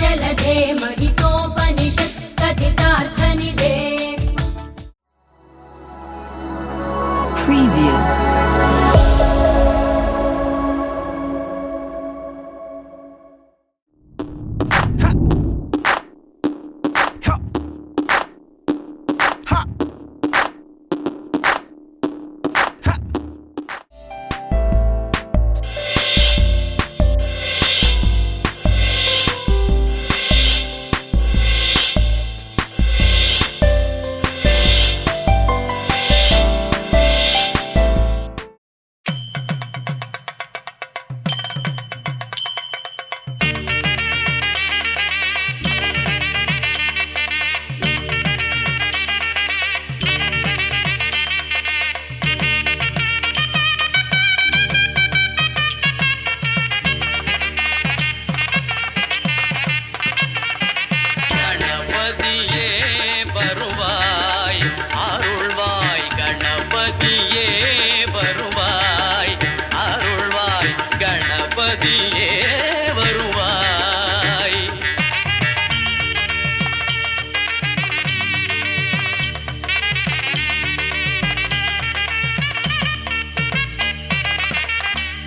जलधे महितोपनिषत् कथितार्थनिधे Preview.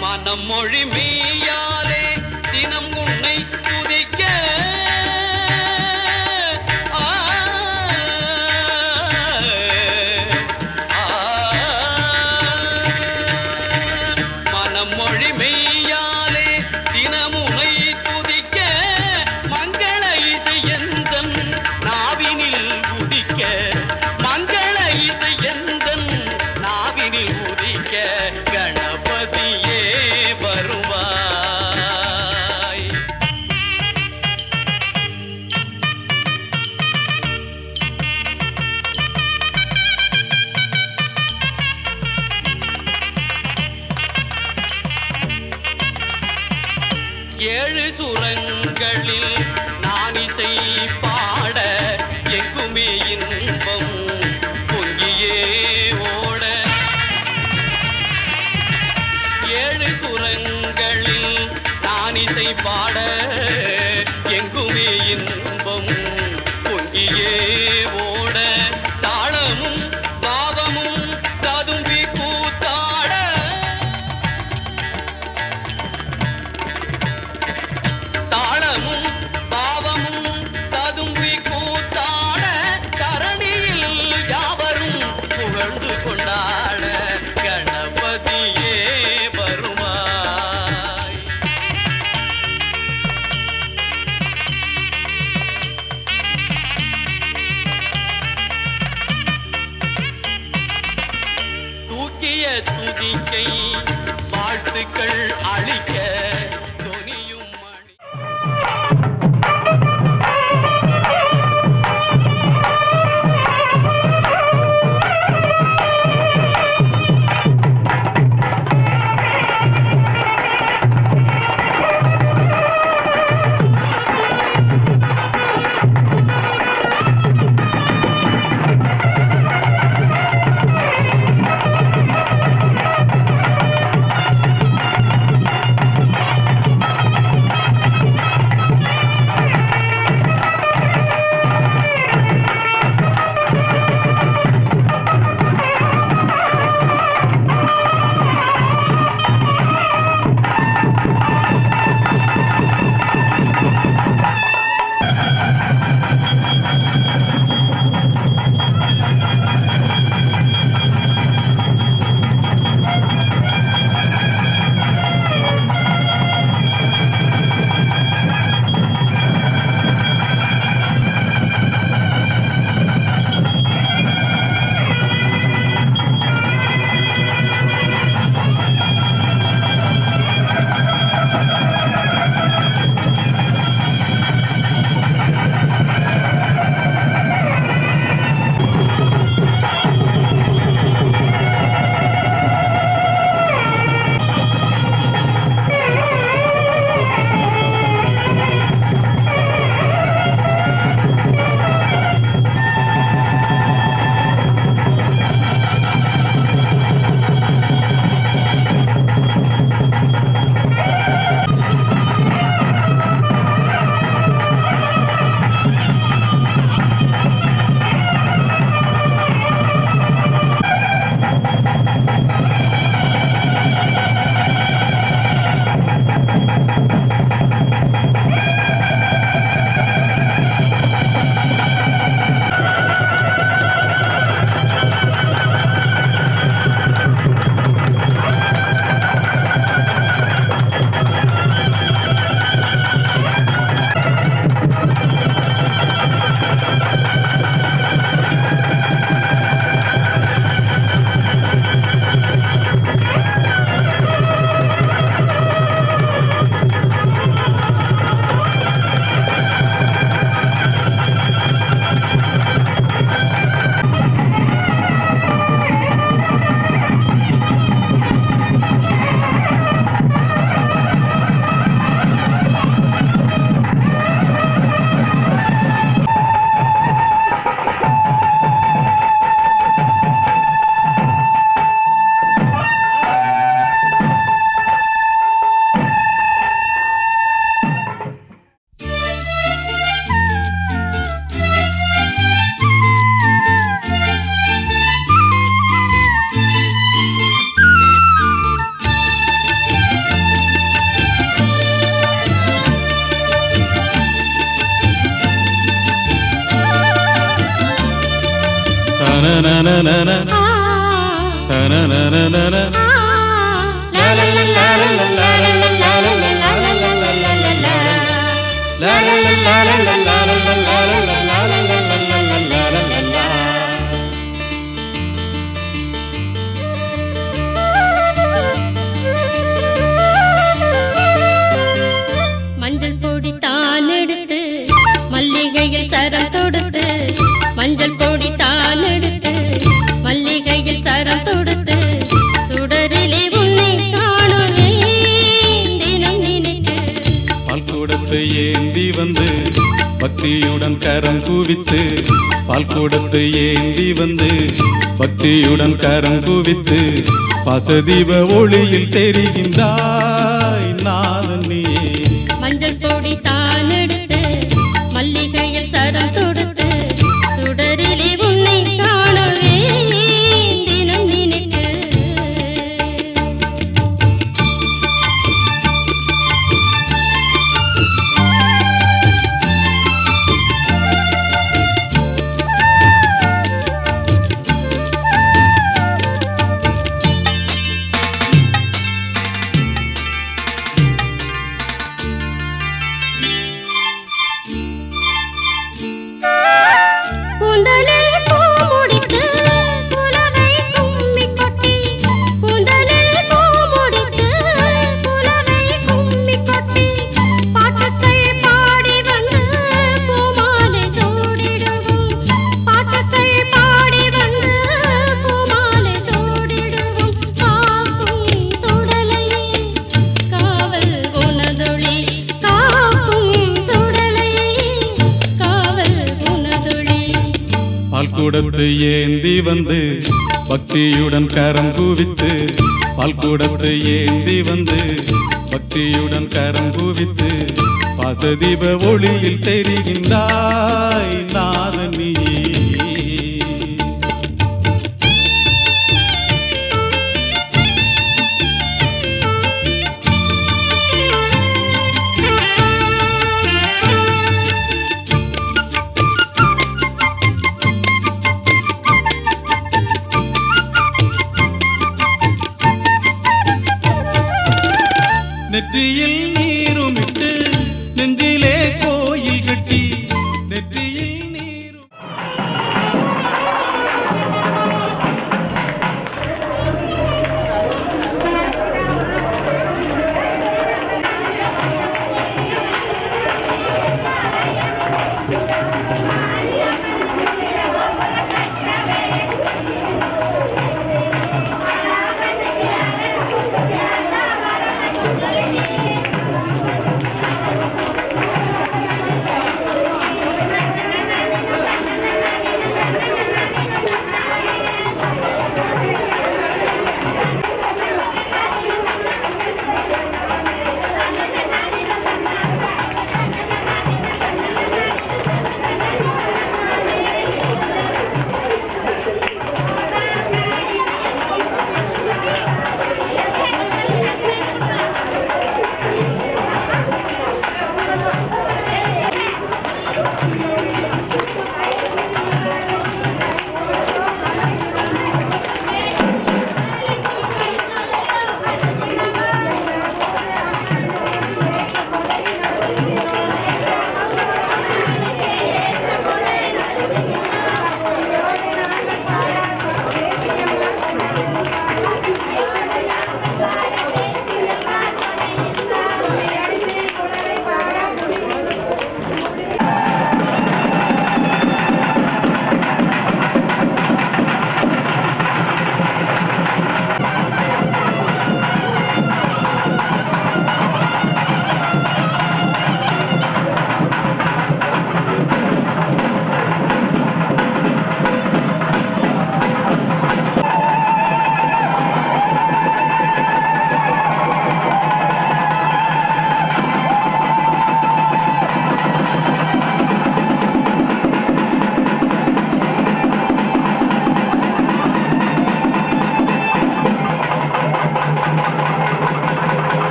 மனம் மொழி மெய்யாலே தினம் உன்னை துதிக்க மனம் மொழி மெய்யாலே தினம் உன்னை துதிக்க மங்கள இசை எந்தன் நாவினில் உதிக்க மங்கள இசை எந்தன் நாவினில் உதிக்க கணபதியே வருவாய். ஏழு சுரங்களில் நான் இசை பாட எங்குமே இன்பம் பொங்கியே ஓட ஏழு சுரங்களில் நான் இசை பாட எங்குமே இன்பம் பொங்கியே ஓட தாளமும் பாவமும் ததும்பி கூத்தாட தாளமும் பாவமும் ததும்பி கூத்தாட தரணியில் யாவரும் புகழ்ந்து கொண்டாட கணபதியே வருவாய். தூக்கிய துதிக்கை வாழ்த்துக்கள் அளிக்க தொனியும் மணி தனனனனன ஆ, தனனனனன ஆ, லா, லா, லா, லா, லா, லா, லா, லா, லா, லா, லா, லா, லா, லா, லா, லா, லா, லா. லா லா லா லா லா லா லா லா லா லா லா லா லா லா லா லா லா லா. மஞ்சள் பொடி தான் எடுத்து மல்லிகையில் சரம் தொடுத்து மஞ்சள் பொடி தான் எடுத்து மல்லிகையில் சரம் தொடுத்து சுடரிலே உன்னை காணுவேன் தினம் நினைத்து பால் கூடத்தை ஏந்தி வந்து பக்தியுடன் கரம் குவித்து பால் கூடத்தை ஏந்தி வந்து பக்தியுடன் கரம் குவித்து பாசதீப ஒளியில் தெரிகின்றாய் நாதன் நீ. மஞ்சள் பொடி தான் எடுத்து மல்லிகையில் சரம் தொடுத்து சுடரிலே உன்னை காணுவேன் தினம் நினைத்து கூந்தலில் பூ முடித்து குலவை கும்மி கொட்டி கூந்தலில் பூ முடித்து குலவை கும்மி கொட்டி பாட்டுக்கள் பாடி வந்து பூமாலை சூடிடுவோம் பாட்டுக்கள் பாடி வந்து பூமாலை சூடிடுவோம் காக்கும் சுடலையே காவல் உனதொளி காக்கும் சுடலையே காவல் உனதொளி பால் கூடத்தை ஏந்தி வந்து பக்தியுடன் கரம் குவித்து பால் கூடத்தை ஏந்தி வந்து பக்தியுடன் கரம் குவித்து பாசதீப ஒளியில் தெரிகின்றாய் நாதன் நீ. நெற்றியில் நீருமிட்டு நெஞ்சிலே கோயில் கட்டி நெற்றியில்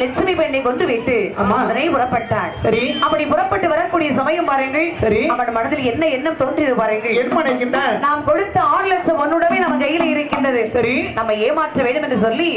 லட்சுமி பெண்ணை கொண்டு விட்டு அதனை புறப்பட்டாள். சரி, அப்படி புறப்பட்டு வரக்கூடிய சமயம் பாருங்கள். சரி, அவன் மனதில் என்ன எண்ணம் தோன்றியது பாருங்கள். நாம் கொடுத்த 6 லட்சம் ஒன்னுடவே நம்ம கையில இருக்கின்றது. சரி, நம்ம ஏமாற்ற வேண்டும் என்று சொல்லி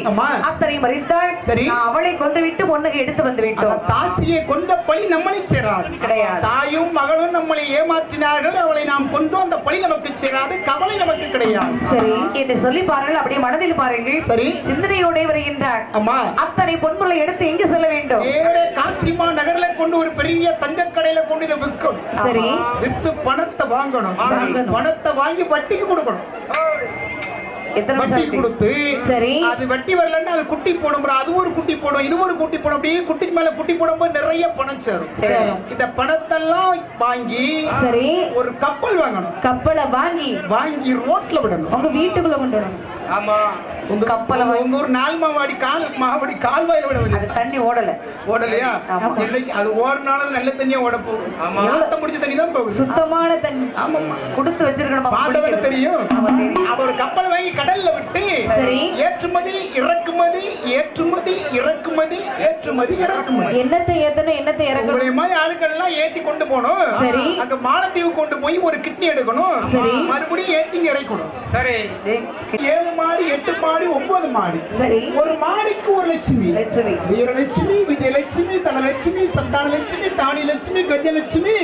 அத்தனை மறித்தாள். சரி, அவளை கொண்டு விட்டு பொண்ணுக்கு எடுத்து வந்து விட்டோம். தாசியை கொண்ட பழி நம்மளை சேராது. கிடையாது. தாயும் மகளும் நம்மளை ஏமாற்றினார்கள், அவளை நாம் கொண்டு அந்த பழி நமக்கு சேராது, கவலை நமக்கு கிடையாது. சரி என்று சொல்லி பாருங்கள். அப்படியே மனதில் பாருங்கள். சரி, சிந்தனையோட வருகின்றார். அம்மா, அத்தனை பொன்முறை எடுத்து எங்கு செல்ல வேண்டும்? காசிமா நகர்ல கொண்டு ஒரு பெரிய தங்க கடையில கொண்டு இதை விற்கும். சரி, வித்து பணத்தை வாங்கணும். பணத்தை வாங்கி வட்டிக்கு கொடுக்கணும். வட்டி கொடுத்து சரி, அது வட்டி வரலன்னா அது குட்டி போடும். அது ஒரு குட்டி போடும், இது ஒரு குட்டி போடும். அப்படியே குட்டிக்கு மேல குட்டி போடும்போது நிறைய பணம் சேரும். இந்த பணத்தெல்லாம் வாங்கி சரி ஒரு கப்பல் வாங்கணும். கப்பலை வாங்கி ரோட்ல விடணும். உங்க வீட்டுக்குள்ள கொண்டு வரணும். ஆமா, உங்க கப்பலை உங்க ஒரு 4 மாவடி கால்வாயில விட வேண்டியது. தண்ணி ஓடலையா? இன்னைக்கு அது ஓடுனால நல்ல தண்ணியா ஓட போகும். ஆட்ட முடிச்ச தண்ணி தான் போகுது, சுத்தமான தண்ணி. ஆமாம்மா, கொடுத்து வச்சிருக்கணும். பார்த்தா தெரியும். அவ ஒரு கப்பலை வாங்கி கடல்ல விட்டு சரி ஏற்றுமதி இறக்குமதி என்னத்தை ஏத்தணும் என்னத்தை இறக்கணும். இந்த மாதிரி ஆளுகள் எல்லாம் ஏத்தி கொண்டு போணும். சரி, அங்க மாலத்தீவு கொண்டு போய் ஒரு கிட்னி எடுக்கணும். சரி, மறுபடியும் ஏத்தி இறக்கணும். சரி, 7 மாடி 8 மாடி 9 மாடி. சரி, ஒரு மாடிக்கு ஒரு லட்சுமி. வீரலட்சுமி, விஜயலட்சுமி, தனலட்சுமி, சந்தானலட்சுமி, தானிலட்சுமி, கஜலட்சுமி,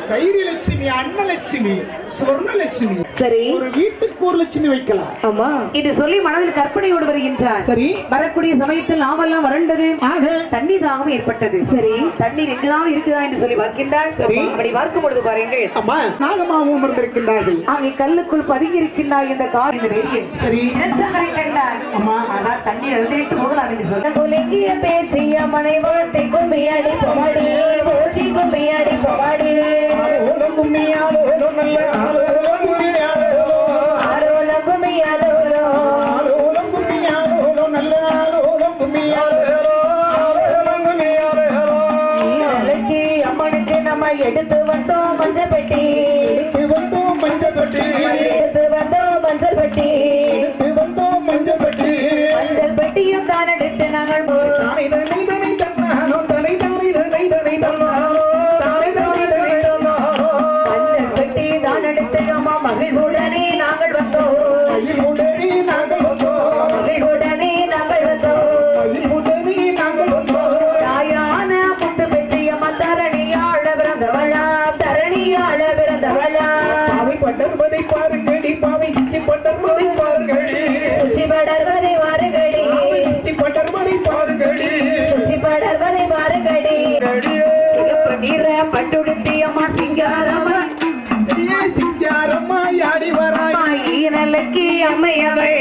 தைரியலட்சுமி, அன்னலட்சுமி, சுவர்ணலட்சுமி. சரி, ஒரு வீட்டுக்கு ஒரு லட்சுமி வைக்கலாம். ஆமா, இது சொல்லி மனதில் கற்பனையோடு வருகின்றார். சரி, வரக்கூடிய சமயத்தில் நாவெல்லாம் வறண்டது, தண்ணி தாகம் ஏற்பட்டது. சரி, தண்ணீர் எங்குதான் இருக்குதா என்று சொல்லி பார்க்கின்றார். சரி, அப்படி பார்க்கும் பொழுது பாருங்கள். அம்மா, நாகமாவும் இருந்திருக்கின்றார்கள். அங்கே கல்லுக்குள் பதுங்கி இருக்கின்றார் இந்த கார் இந்த வெளியில். சரி, நினைச்சவரை கண்டார். அம்மா, ஆனால் தண்ணீர் எழுதிட்டு போகலாம் என்று சொல்ல கொலங்கிய பேச்சிய மனை வாட்டை கும்பியாடி போவாடி ஓச்சி கும்பியாடி போவாடி கும்மியாலோலோ நல்ல ஆலோலம் கும்மியாலோலோ ஆலோலம் கும்மியாலோலோ ஆலோலம் கும்மியாலோலோ நல்ல ஆலோலம் கும்மியாலோலோ ஆலோலம் கும்மியாலோலோ நீலக்கு அம்மனுக்கு நம்ம எடுத்து வந்தோம் மஞ்சள் பெட்டி எடுத்து வந்தோம் மஞ்சள் பெட்டி எடுத்து வந்தோம் மஞ்சள் பெட்டி எடுத்து வந்தோம் மஞ்சள் பெட்டி மஞ்சள் பெட்டியும் தான் எடுத்து நாங்கள் தானை தனை தனை தன்னானோ தனை தானை தனை தனை தன்னானோ தானை தனை தனை தன்னானோ மஞ்சள் பெட்டி தான் எடுத்து அம்மா மகிழ்வுடனே நாங்கள் வந்தோம் மகிழ்வுடனே நாங்கள் வந்தோம் மகிழ்வுடனே நாங்கள் வந்தோம் மகிழ்வுடனே நாங்கள் வந்தோம் தாயான முத்து பெற்றி அம்மா தரணியாள பிறந்தவளா தரணியாள பிறந்தவளா பாவை பட்டர்வதை பாருங்கடி பாவை சுற்றி பட்டர்வதை பாருங்கடி சுற்றி படர்வதை வாருங்கடி சுற்றி பட்டர்வதை பாருங்கடி சுற்றி படர்வதை வாருங்கடி சிகப்பு நிற பட்டுடுத்தி அம்மா சிங்காரம்மா சிங்காரம்மா யாடி வராய் ஈரலுக்கு அம்மையவள்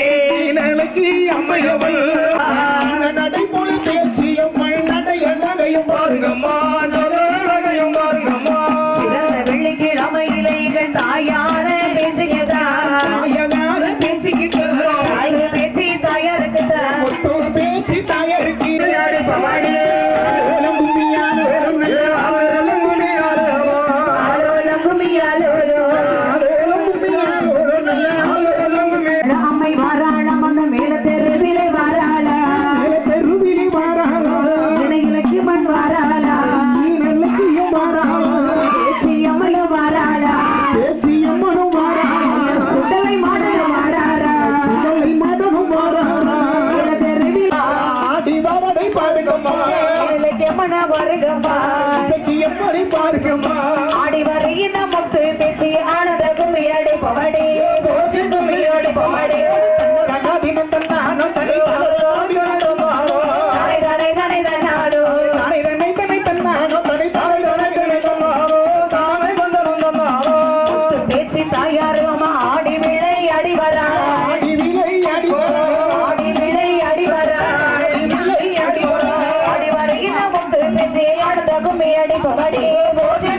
நிலைக்கு அம்மையவள் நடைமுறை பேச்சியம்மல் நடை அழகையும் பாருங்கம்மா அழகையும் பாருங்கம்மா சிறந்த வெள்ளிக்கிழமையிலே எங்கள் தாயார பேசுகிறதா தாயனார பேசிக்கிட்டு தாய பேச்சு தாயாருக்குதா ஒரு பேச்சு தாயருக்கு ஆடி பவாடி ஆலோலம் கும்மியாலோலம் நல்ல ஆலோலம் கும்மியாலோலம் ஆலோலம் கும்மியாலோலோ ஆலோலம் கும்மியாலோலம் நல்ல ஆலோலம் கும்மியாலோலம் அம்மை வாராளம் அந்த மேல தெருவிலே வாராளா தெருவிலி வாராளா இணையிலக்கு மண் வாராளா நல்லக்கியும் வாராளா பேச்சி அம்மல வாராளா பேச்சியம்மனும் வாராளா சுடலை மாடல வாராளா சுடலை மடனும் வாராளா மேல தெருவில் ஆடி வரதை பாருங்கம்மா இணையிலக்கு மண வருகம்மா சக்கியம்மனை பாருங்கம்மா ஆடி வரையின முத்து பேசி ஆனந்த கும்மியடி பவடி போச்சு கும்மியடி பவடி தினம் தன்னானோ தனி தானோடி வந்தோமானோ தனை தனை தனை தன்னாடோ தானை தன்னை தன்னை தன்னானோ தனி தானை தன்னை தன்னை தன்னானோ தானை வந்தோமானோ முத்து பேச்சு தாயாருமா ஆடி விளை அடி வரா ஆடி விலை ஆடி வரா ஆடி விளை அடி வரா ஆடி விலை ஆடி வரா ஆடி வரையின முத்து பேசி ஆனந்த கும்மியடி பவடி போச்சு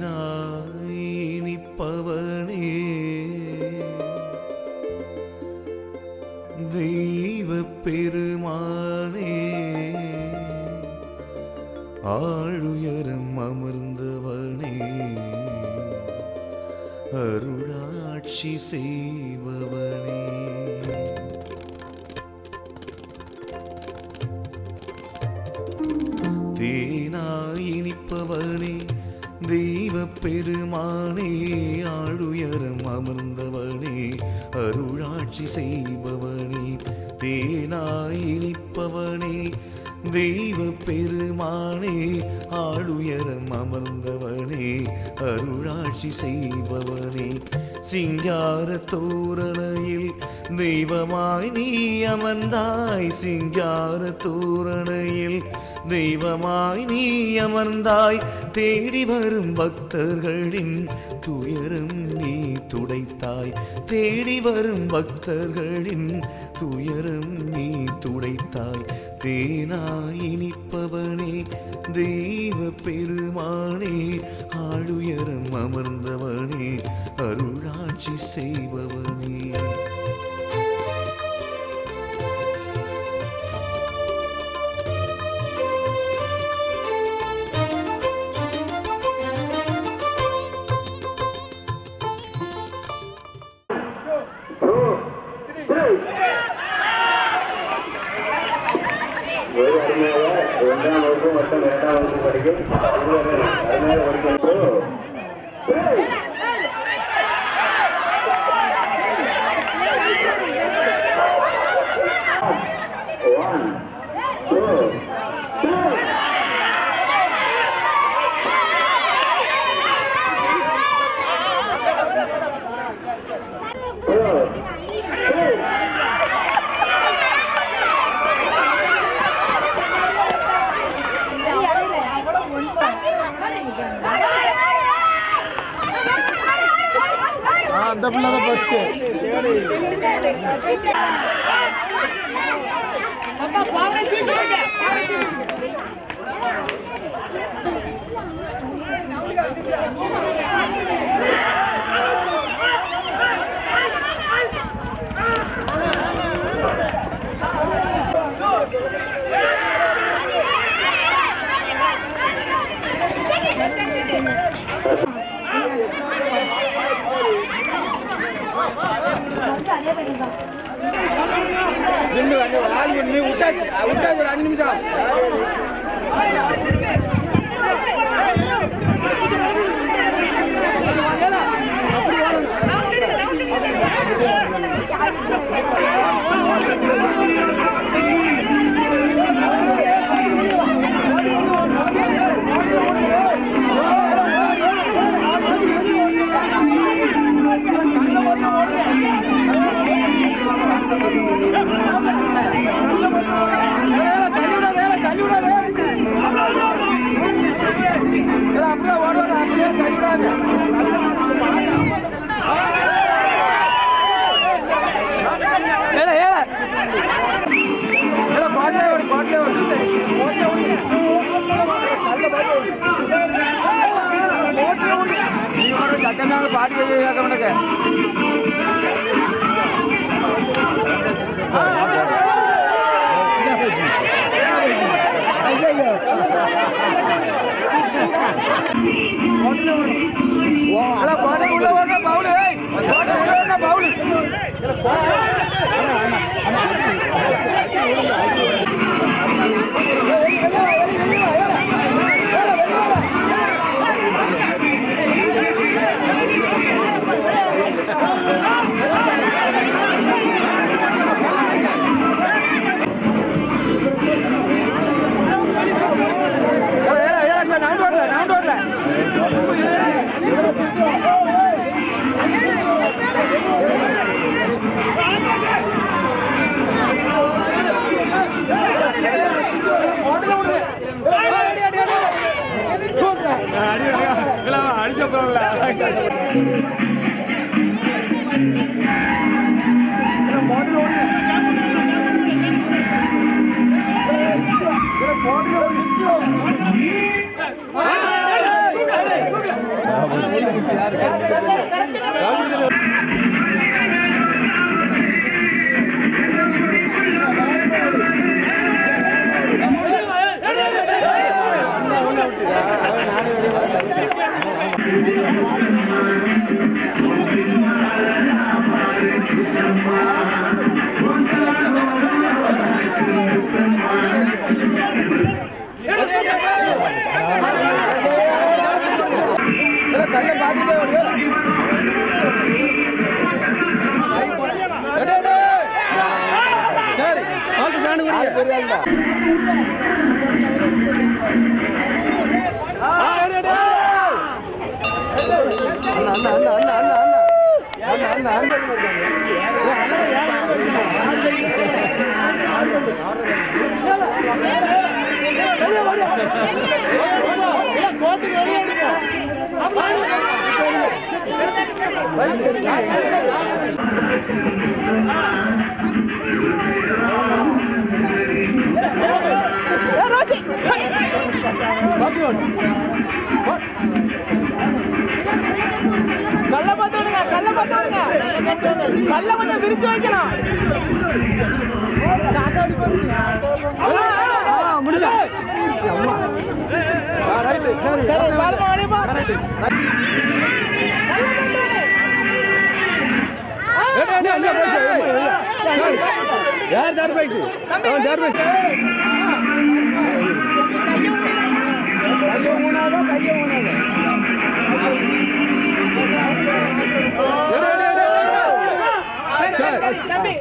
தேனாய் இனிப்பவனே தெய்வ பெருமானே ஆளுயரம் அமர்ந்தவனே அருளாட்சி செய்பவனே தேனாய் இனிப்பவனே தெய்வ பெருமானே ஆளுயரம் அமர்ந்தவனே அருளாட்சி செய்பவனே தேனாய் இனிப்பவனே தெய்வ பெருமானே ஆளுயரம் அமர்ந்தவனே அருளாட்சி செய்பவனே சிங்கார தோரணையில் தெய்வமாய் நீ அமர்ந்தாய் சிங்கார தோரணையில் தெய்வமாய் நீ அமர்ந்தாய் தேடி வரும் பக்தர்களின் துயரம் நீ துடைத்தாய் தேடி வரும் பக்தர்களின் துயரம் நீ துடைத்தாய் தேனாய் இனிப்பவனே தெய்வ பெருமானே ஆளுயரம் அமர்ந்தவனே அருளாட்சி செய்பவனே ஒன்றாம் வகுப்பு மற்றும் இரண்டாம் வகுப்பு படிக்கும் அருமையாக படிக்கும் அந்த பிள்ளை தான் ஃபர்ஸ்ட் விட்டாச்சு ஒரு 5 நிமிஷம் பாட்டு உனக்கு கல்ல கொஞ்சம் விரிச்சு வைக்கலாம். யார் ஜார் பைக் அவன் ஜார் பைக் கைய ஊனாதோ தம்பி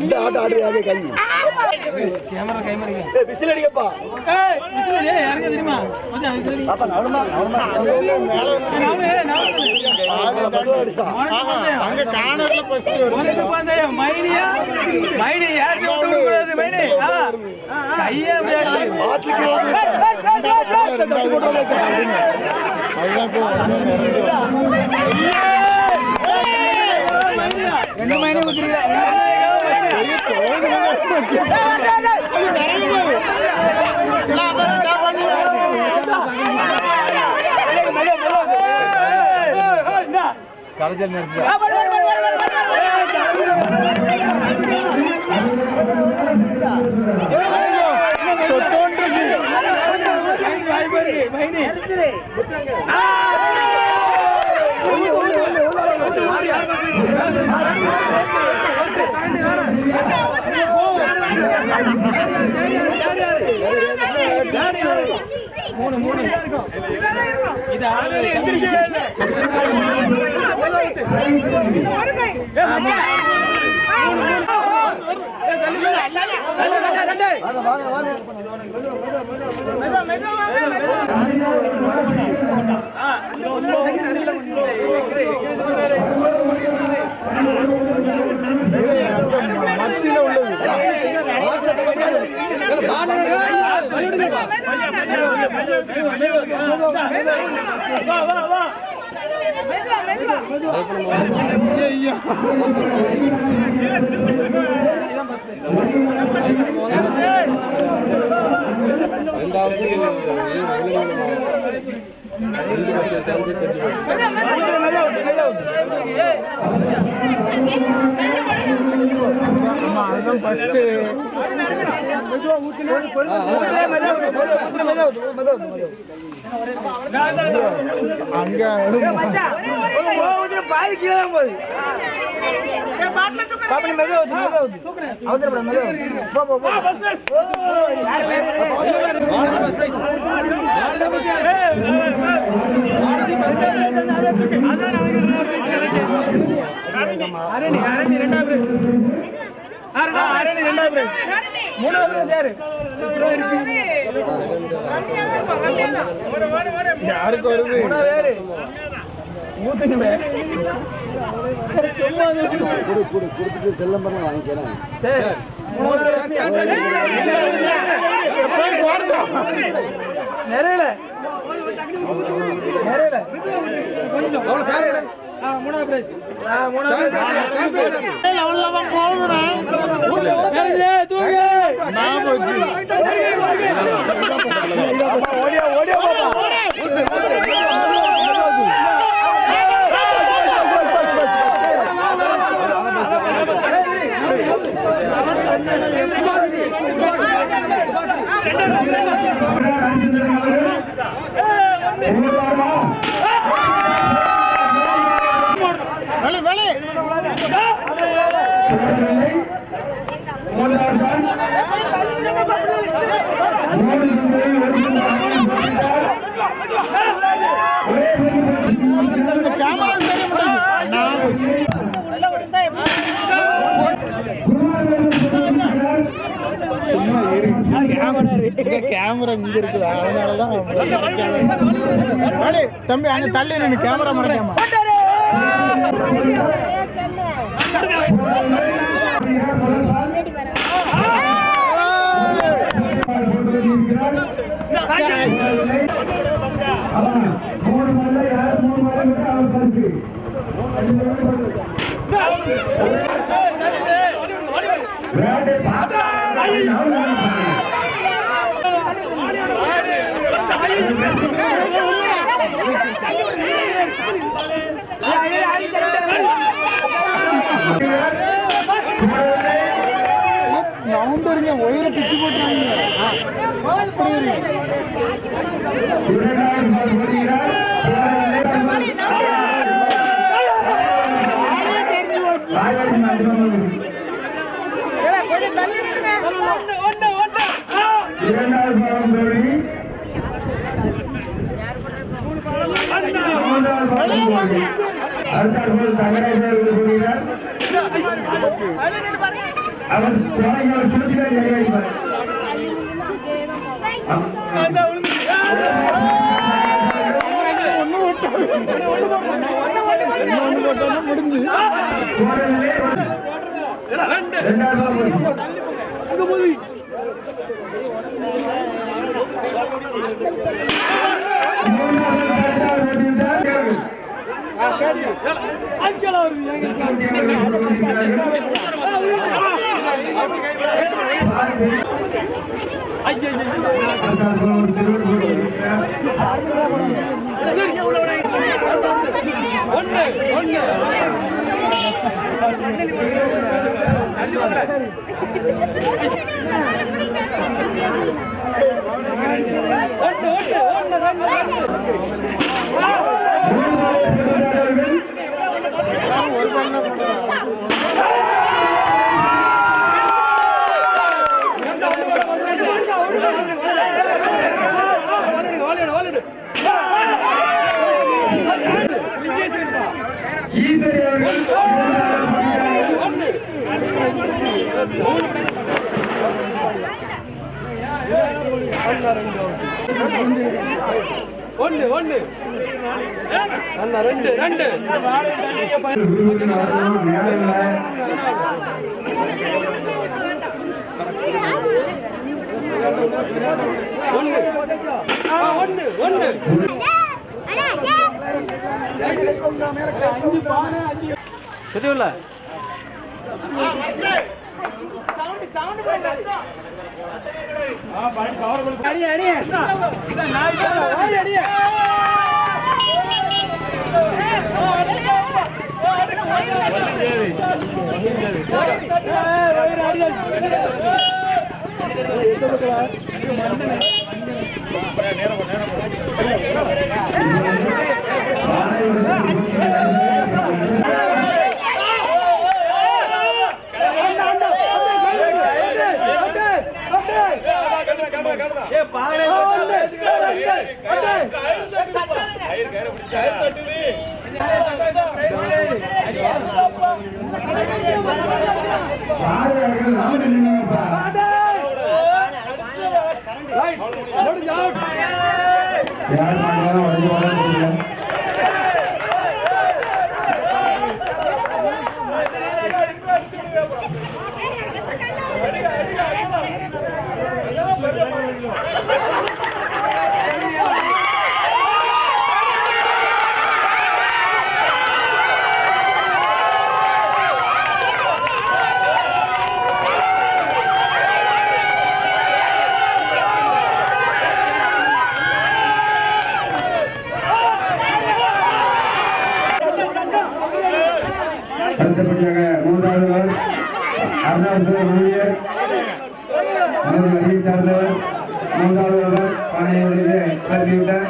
இந்த ஆட்ட ஆடுறியாக கை விசில் அடிக்கப்பா தெரியுமா அங்க காணர்ல ரெண்டு மைனி கலைச்சல் மூணு மூணு இது ஆளே எந்திரிக்கவே இல்லை. மத்தியில உள்ளது அதுதான் ஃபர்ஸ்ட் அங்க பாதி கீழே தான் போகுது. அவசரப்பட யாருக்கு வருது கொடுத்துட்டு செல்லம்பரம் வாங்கிக்கிறேன். நிறைய மூணாவது பிரைஸ் கேமரா இங்க இருக்குது, அதனாலதான் தம்பி அங்க தள்ளி நின்னு கேமரா மறைக்காம. நவுண்டருங்க ஒயில பிச்சு போட்டுறாங்க. அவர் சுற்றிதான் சரியாயிருப்பார். முடிஞ்சு ஒன்னு ஒன்னு ரெண்டு ரெண்டு ஒன்னு ஒன்னு தெரியும்ல அடி அடி அடி அடுத்தபடியாக மூன்றாவது அருணாச்சல ஊழியர் நமது வரியை சார்ந்தவர் மூன்றாவது பணையுடைய கிளப்பிவிட்டார்.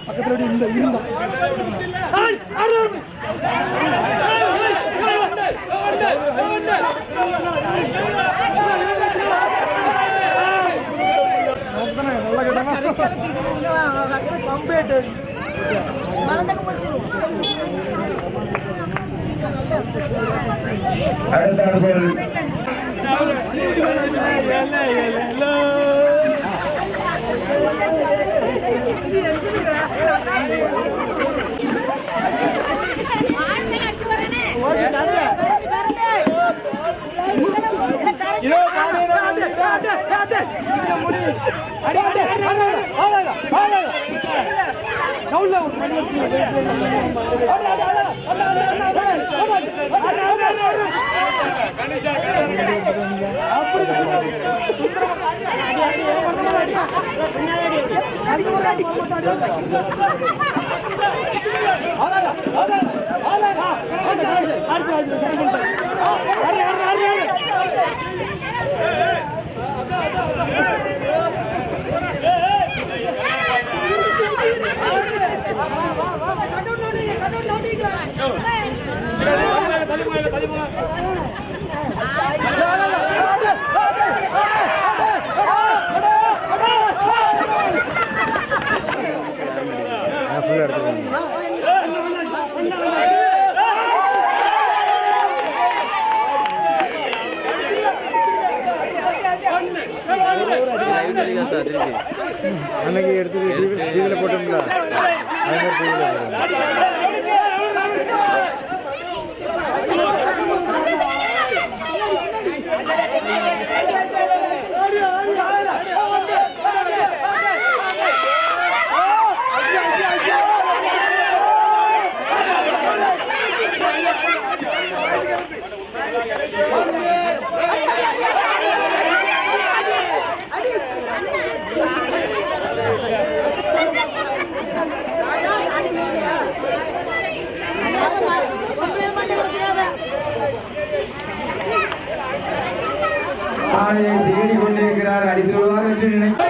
பக்கத்துல இந்த இருந்தா அடுத்தார்கள் அன்னைக்கு எடுத்து டிவியில போட்டோம்ல ஆணையை தேடிக் கொண்டிருக்கிறார். அடித்து விடுவார் என்று நினைக்கிறேன்.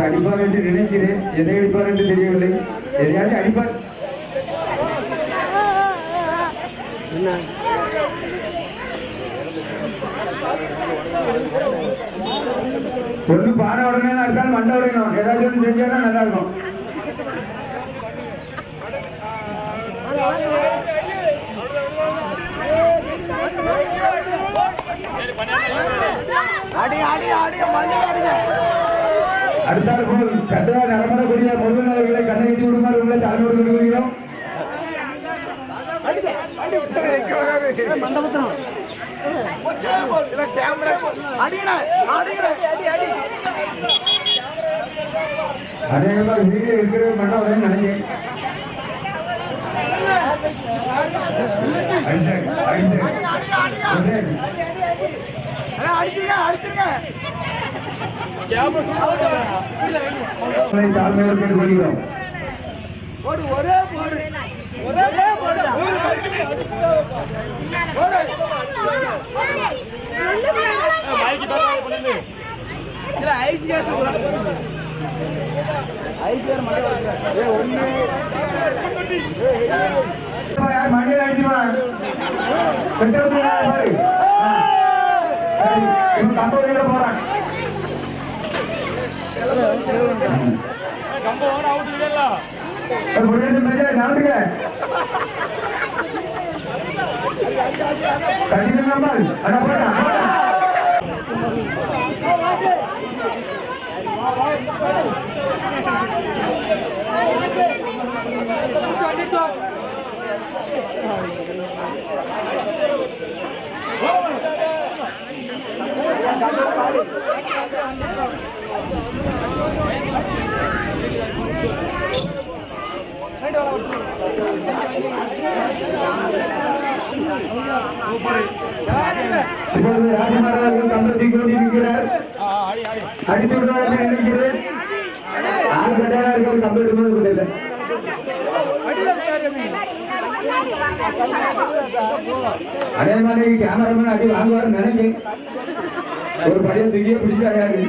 அடிப்பார் என்று நினைக்கிறேன். எதை அடிப்பார் என்று தெரியவில்லை. எதையாச்சும் அடிப்பார். ஒண்ணு பானை உடனே அடுத்தாலும் மண்டை உடையணும். ஏதாச்சும் ஒன்று செஞ்சாதான் நல்லா இருக்கும். அடுத்தால் போல் கட்டுவா நலமரக்கூடிய முருகனவர்களை கண்ணை விட்டு விடுமாறு உங்களை தலைமுறை விடுகிறோம். அநேகமாக வீடியோ இருக்கிற மண்டபம் நினைக்கிறேன். தாழ்மையோடு கேட்டுக்கொள்கிறோம். மண்டையில அடிச்சுமா வெட்டத்துல பாரு இவன் கம்ப வழியில போறான் நாட்டுங்க கண்டிப்பா அண்ணா போடா இப்பொழுது ராஜமாரவர்கள் கம்பத்தை கொண்டிருக்கிறார் அடித்து விடுவார்கள் நினைக்கிறேன் 6 கட்டாளர்கள் கம்பெட்டு கொண்டிருக்கிறார் அதே மாதிரி கேமராமேன் அடி வாங்குவார் நினைக்கிறேன் ஒரு பழைய தூக்கிய பிடிச்சாரு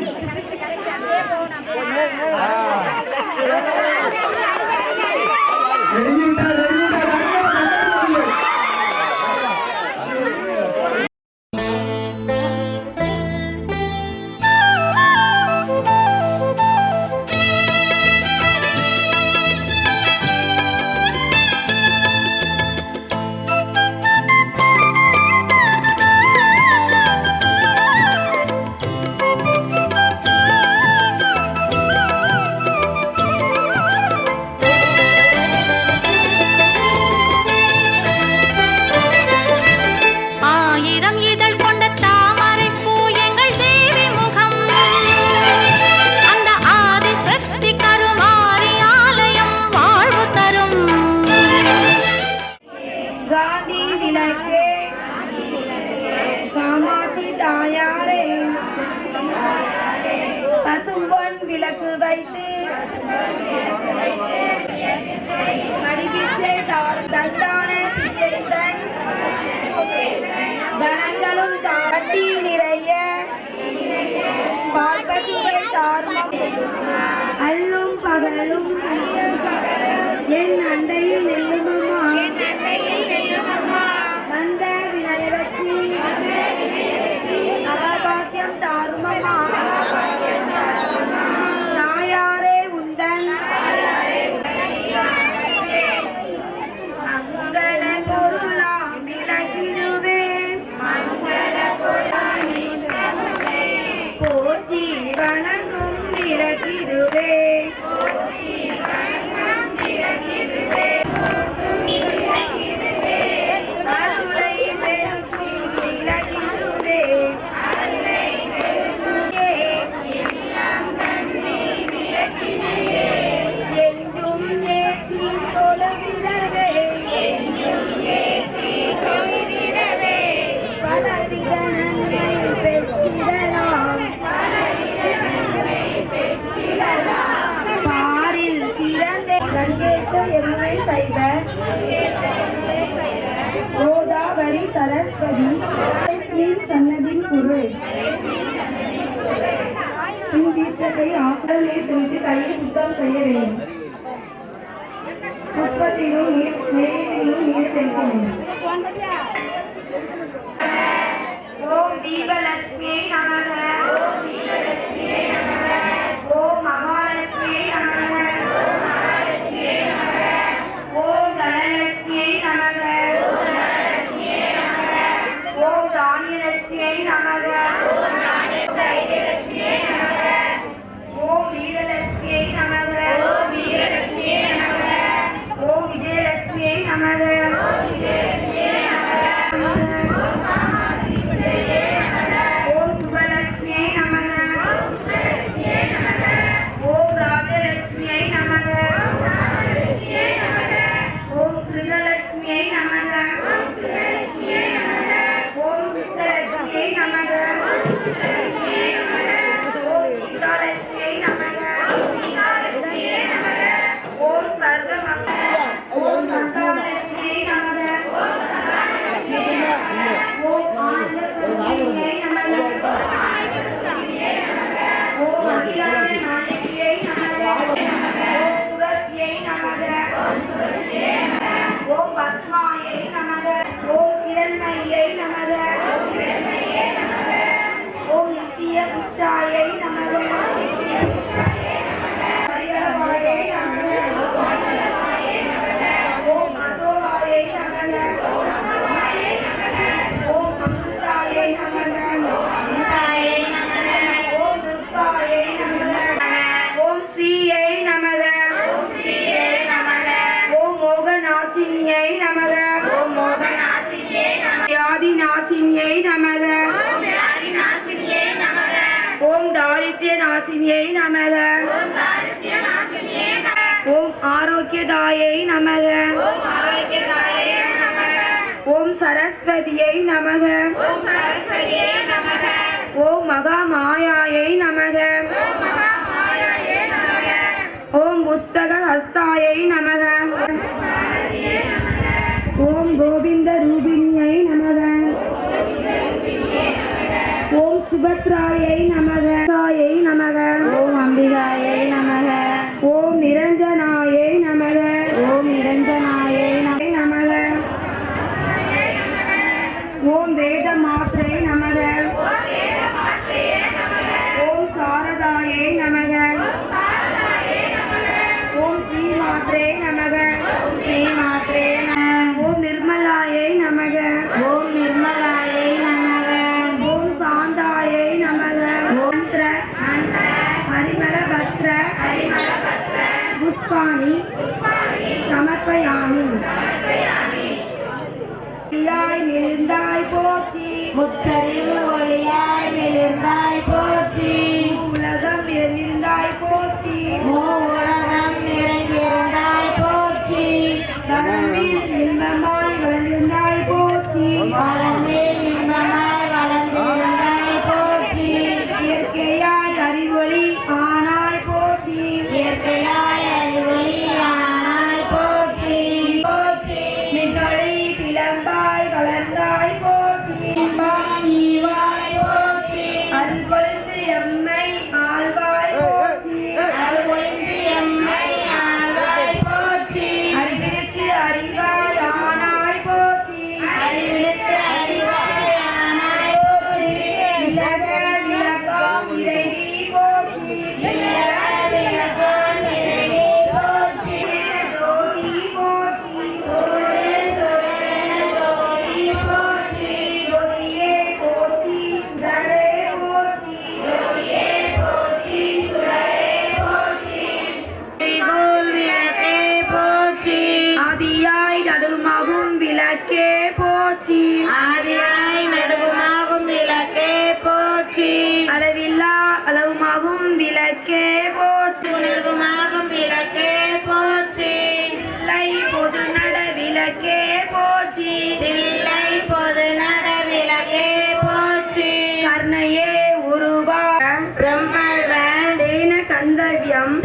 பசும்பொன் விளக்கு வைத்து மடிபிச்சை தந்தான பிச்சைத்தன் தனங்களும் தாட்டி நிறைய பால் பசுவை தாரும் அல்லும் பகலும் என் அண்டையில் நெல்லுமம்மா வந்த விநாயகத்தி நவபாக்கியம் தாருமம்மா தாயாரே உந்தன் மங்கள பொருளாம் விளக்கிடுவேன் போற்றி வணங்கும் விளக்கிடுவேன் அருளை பெருக்கி விளக்கிடுவேன் என்றும் ஏற்றி தொழுவிடவே பலவித நன்மை பெற்றிடலாம் பாரில் சிறந்த கங்கேற்ற எம்மை செய்த கோதாவரி சரஸ்வதி சன்னதின் குரல் பின் தீர்த்தத்தை ஆற்றல் நீர் தெளித்து கையை சுத்தம் செய்ய வேண்டும். புஷ்பத்திலும் நெய்யிலும் நீர் தெளிக்க வேண்டும். ஓம் தீபலட்சுமியை நமக. ஓம் மகாலட்சுமியை நமக. ஓம் தனலட்சுமியை நமக. ஓம் தானியலட்சுமியை நமக. ஓம் வீரலட்சுமியை நமக. ஓம் விஜயலட்சுமியை நமக. ஓம் சுபலட்சுமியை நமக. ஓம் ராஜலட்சுமியை நமக. ஓம் கிருஷ்ணலட்சுமியை நமக. ஓம் சித்தலட்சுமியை நமக. ஓம் சீதாலட்சுமியை நமக. ஓம் சர்வமங்கள ஓம் சந்தாலட்சுமியை நமக. நாசினியை நமக ஓம் தாரித்ய நாசினியை நமக ஓம் ஆரோக்கியதாயை நமக ஓம் சரஸ்வதியை நமக ஓம் மகாமாயாயை நமக ஓம் புஸ்தக ஹஸ்தாயை நமக ஓம் கோவிந்த ரூபிணியை நமக ஓம் சுபத்ராயை நமக ஓம் அம்பிகாயை நமக ஓம் நிரஞ்சனாயை நமக ஓம் நிரஞ்சனாயை நமக ஓம் வேத மாத்ரை நமக ஓம் சாரதாயை நமக ஓம் ஸ்ரீ மாத்ரே நமக ஓம் நிர்மலாயை நமக ஓம் நிர்மலாயை நமக ஓம் சாந்தாயை நமக ஓம் ஹரிமல பத்ர புஷ்பாணி சமர்ப்பயாமி ஒளியாய் மிளிர்ந்தாய் போற்றி முத்தறிவு ஒளியாய் மிளிர்ந்தாய் போற்றி உலகம் நிறைந்தாய் போற்றி உலகம் நிறைந்திருந்தாய் போற்றி வளர்ந்தில் இன்பமாய் வளர்ந்தாய் போற்றி வளர்ந்தில் இன்பமாய் வளர்ந்திருந்தாய் போற்றி இயற்கையாய் அறிவொளி ஆனாய் போற்றி இயற்கையாய் அறிவொளி ஆனாய் போற்றி போற்றி மின்னொளி பிளம்பாய் வளர்ந்தாய் போற்றி நீவாய் போற்றி அருள்பொழிந்து எம்மை ஆழ்வாய் போற்றி அருள்பொழிந்து எம்மை ஆழ்வாய் போற்றி அறிவிற்கு அறிவாய் ஆனாய் போற்றி அறிவிற்கு அறிவாய் ஆனாய் போற்றி விலக விலகாம் இறைவி போற்றி விலக விலகாம் இறைவி போற்றி ஜோதி போற்றி ஜோதியே போற்றி சுடரே போற்றி ஜோதியே போற்றி சுடரே போற்றி விளக்கே போற்றி ஆதியாய் நடுமாகும் விளக்கே போற்றி ஆதியாய் நடுமாகும் விளக்கே போற்றி அளவில்லா அளவுமாகும் விளக்கே போற்றி உணர்வுமாகும் விளக்கே போற்றி தில்லை பொது நட விளக்கே போற்றி தில்லை பொது நட விளக்கே போற்றி கர்ணையே உருவா பிரம்ம கந்தவ்யம்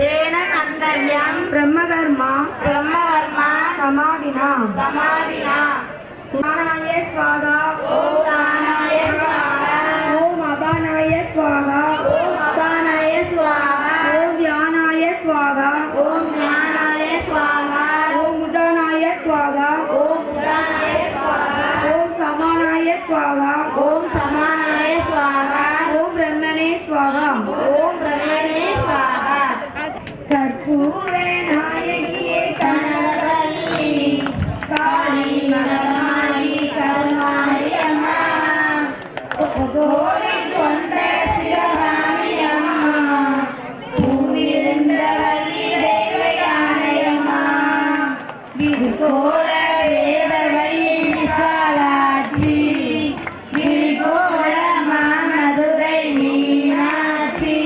பிரம்மகர்மா சமாதினா ஞானாய ஸ்வாகா ஓம் ஞானாய ஸ்வாகா ஓம் அபானாய ஸ்வாகா ஓம் அபானாய ஸ்வாகா ஓம் ஞானாய ஸ்வாகா ஓம் ஞானாய ஸ்வாகா ஓம் உதானாய ஸ்வாகா ஓம் உதானாய ஸ்வாகா ஓம் சமானாய ஸ்வாகா ஓம் சமானாய ஸ்வாகா ஓம் பிரம்மனே ஸ்வாகா ஓம் பிரம்மனே ஸ்வாகா கற்பூர நாயகியே கனகவல்லி காளி மகமாயி கருமாரி அம்மா கோரி கொண்ட சிவகாமி அம்மா பூவிருந்த வள்ளி தேவயானை அம்மா விதுகோள வேதவழி விசாலாட்சி விழிகோள மாமதுரை மீனாட்சி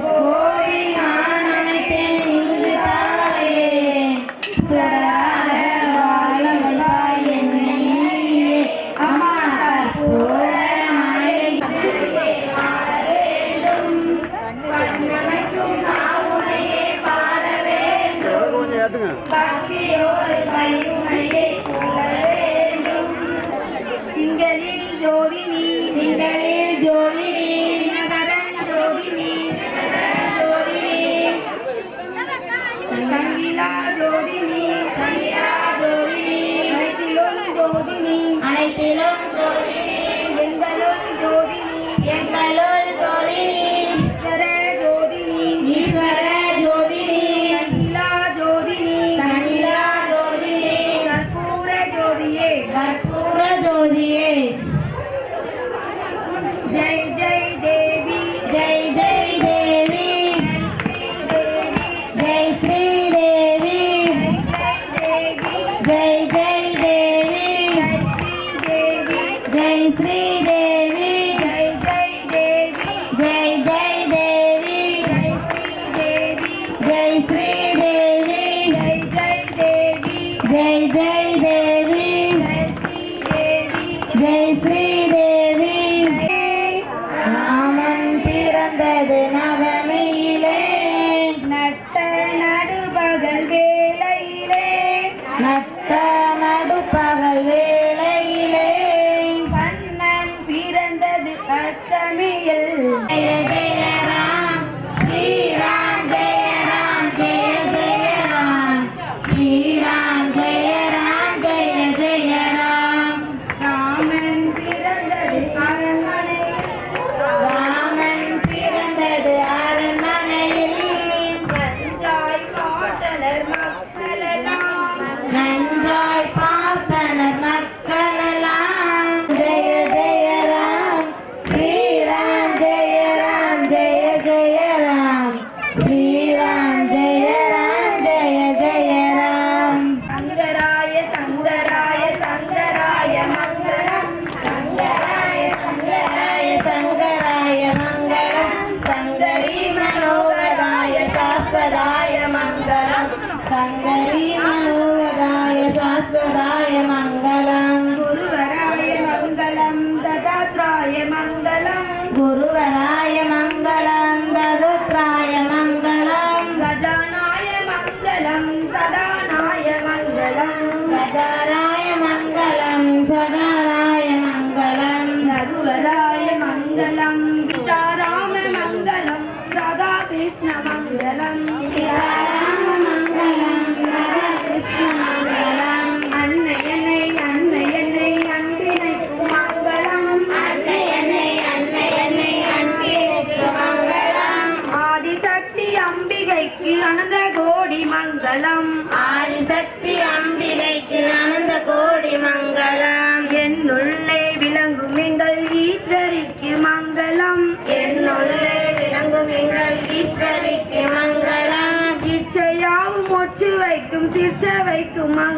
கோரி ஆனமைத்தேன் இங்கு தாயே சுடராக வாழ்வாய் என்னை நீயே அம்மா கற்பூர நாயகியே வாழ வேண்டும் கண்ணமைக்கும் நாவுனையே பாட வேண்டும் பக்தியோடு கையுனையே சொல்ல வேண்டும் திங்களில் ஜோதினி திங்களில் ஜோதினி நகரன் ஜோதினி கங்கிலா ஜோதினி அனைத்திலும் ஜோதினி எங்களுள் ஜோதினி ஈஸ்வர ஜோதினி கங்கிலா ஜோதினி கற்பூர ஜோதியே ஜெய் ஜெய் தேவி ஜெய் ஜெய் தேவி ஜெய் ஸ்ரீ தேவி ஜெய் ஜெய் தேவி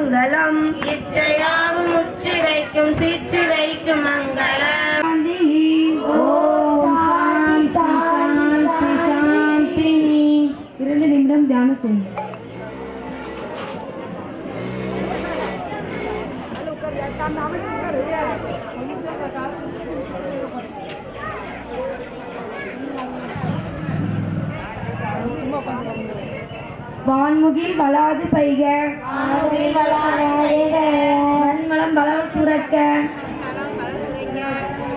மங்களம் இச்சையாவும் முச்சிரைக்கும் சிச்சிரைக்கும் மங்களம் ஓம் சாந்தி சாந்தி. 2 நிமிடம் தியானம் செய்யுங்க. வான்முகில் வளாது பைக மண்மலம் பலவ சுரக்க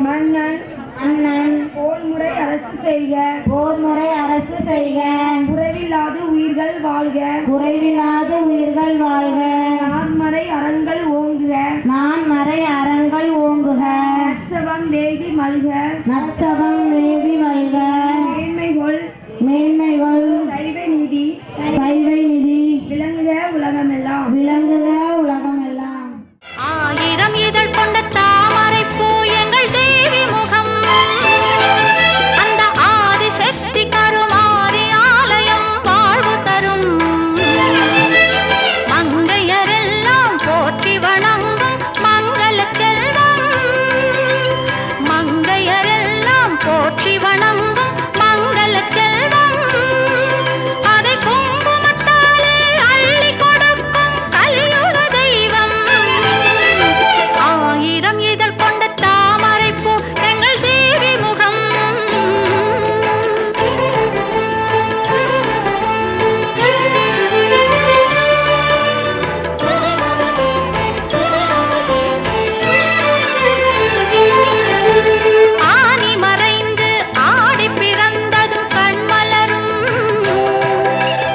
மன்னன் அண்ணன் போர்முறை அரசு செய்க குறைவில்லாது உயிர்கள் வாழ்க நான்மறை அறங்கள் ஓங்குக நற்சவம் தேகி மல்க மேன்மைகள் சைவ நீதி விளங்குக உலகமெல்லாம் 1000 இதழ் கொண்ட தாமரை பூ எங்கள் தேவி முகம். அந்த ஆதிசக்தி கருமாரி ஆலயம் வாழ்வு தரும். மங்கையரெல்லாம் போற்றி வணங்கும் மங்கள செல்வம். மங்கையரெல்லாம் போற்றி வணங்கும் மங்கள செல்வம். அதை குங்குமத்தாலே அள்ளி கொடுக்கும் கலியுக தெய்வம். 1000 இதழ் கொண்ட தாமரை பூ எங்கள் தேவி முகம். ஆனி மறைந்து ஆடி பிறந்ததும் கண்மலரும்.